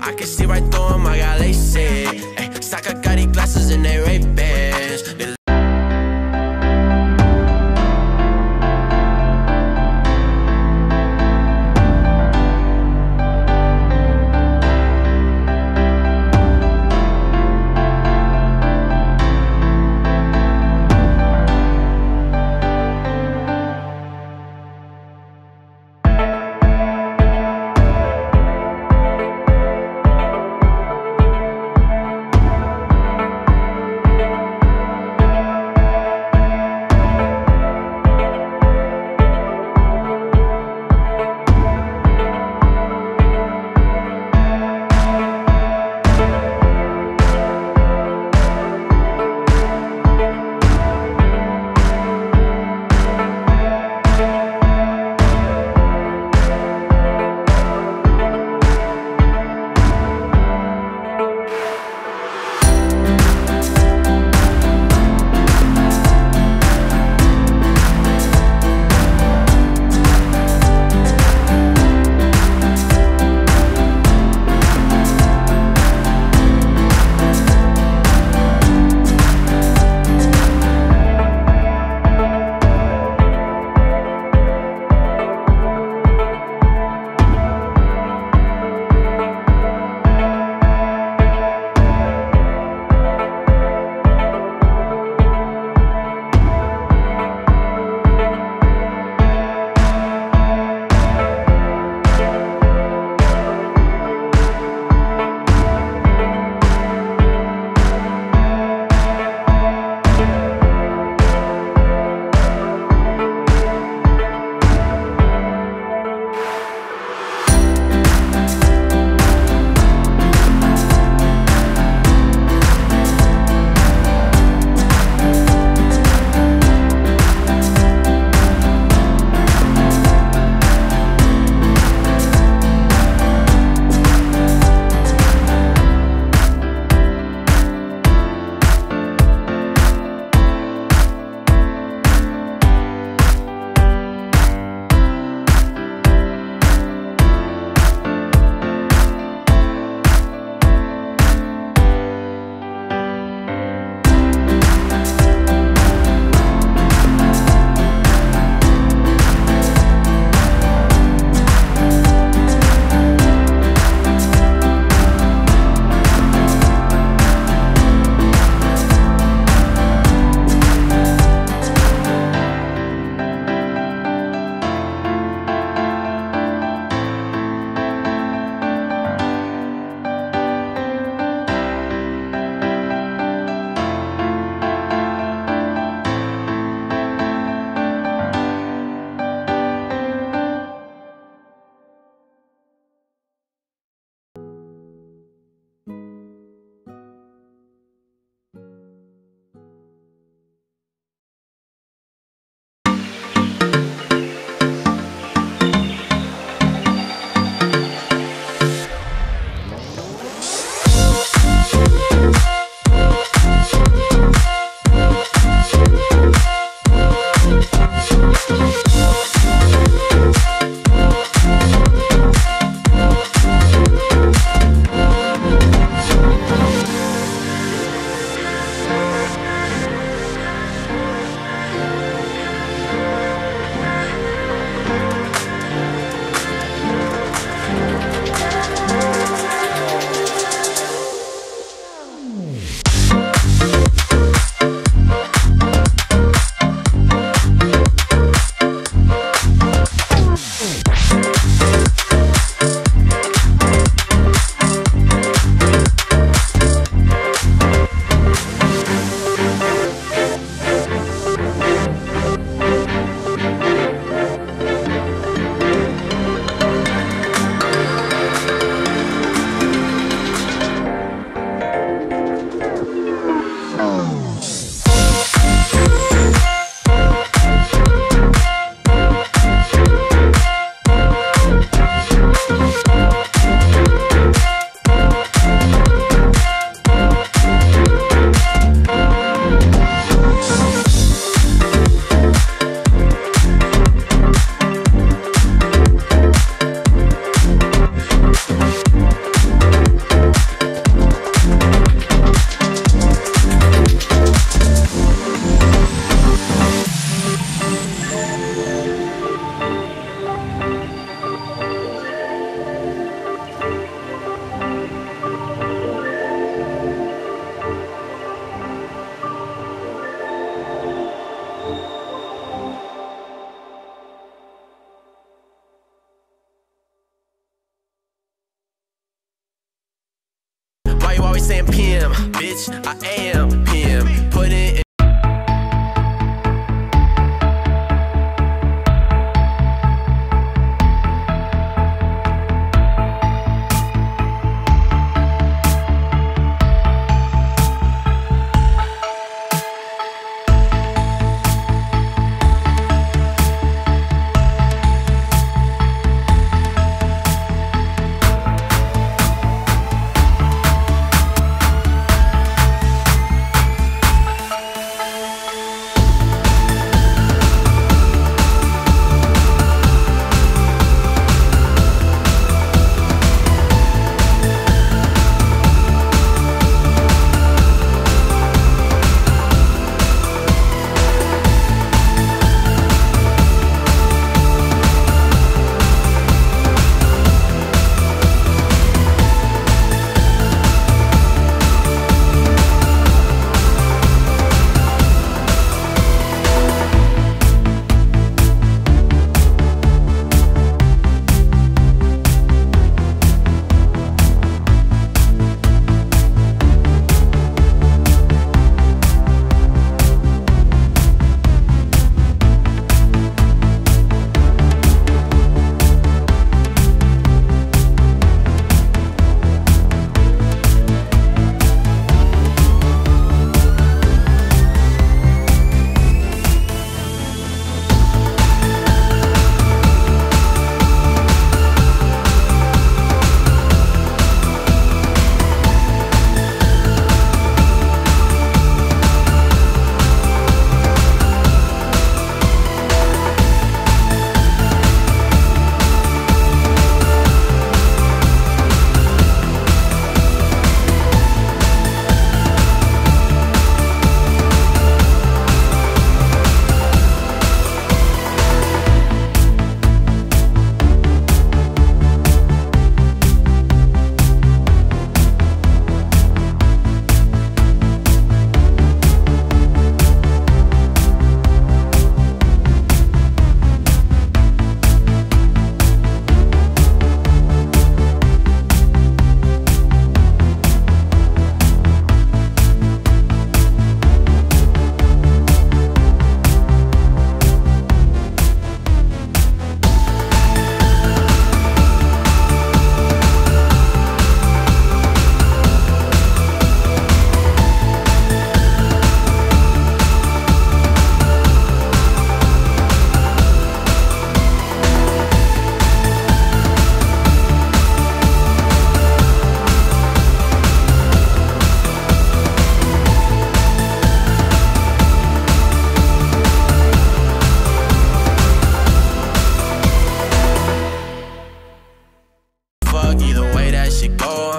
I can see right through them, I got LASIK. Saka got these glasses and they Ray-Bans. saying PM, bitch, I am PM. Put it in.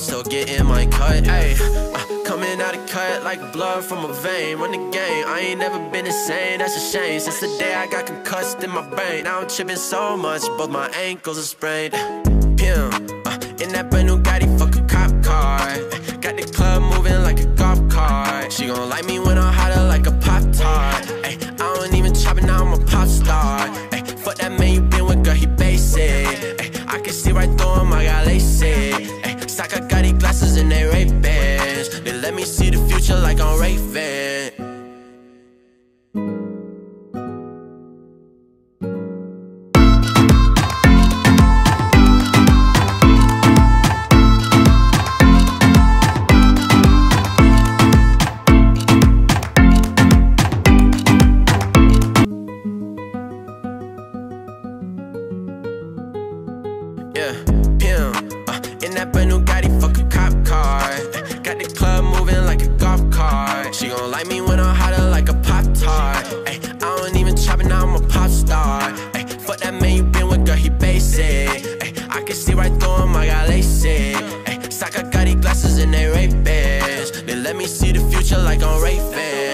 still getting my cut, ayy. Coming out of cut like blood from a vein. Run the game, I ain't never been the same, that's a shame. Since the day I got concussed in my brain, now I'm tripping so much, both my ankles are sprained. Pimp, in that brand new Gotti, fuck a cop car. Got the club moving like a golf cart. She gon' like me when I'm hotter like a Pop-Tart. I don't even chop it, now I'm a pop star. Fuck that man you been with, girl, he basic. I can see right through him, I got LASIK. Sock, I got these glasses and they Ray-Bans. They let me see the future like I'm Ray-Fan. Yeah, pimp, in that brand new Gotti, fuck a cop car. Got the club moving like a golf cart. She gon' like me when I'm hotter like a Pop-Tart. I don't even chop it, now I'm a pop star. Fuck that man you been with, girl, he basic. I can see right through him, I got LASIK. Sock, I got these glasses and they Ray-Bans. They let me see the future like I'm Ray-Fan.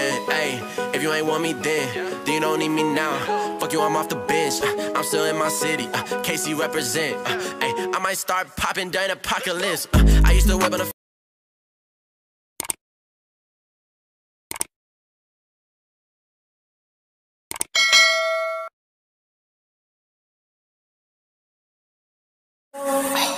If you ain't want me then you don't need me now. Fuck you, I'm off the bench. I'm still in my city. KC represent. I might start popping during apocalypse. I used to whip on a Hey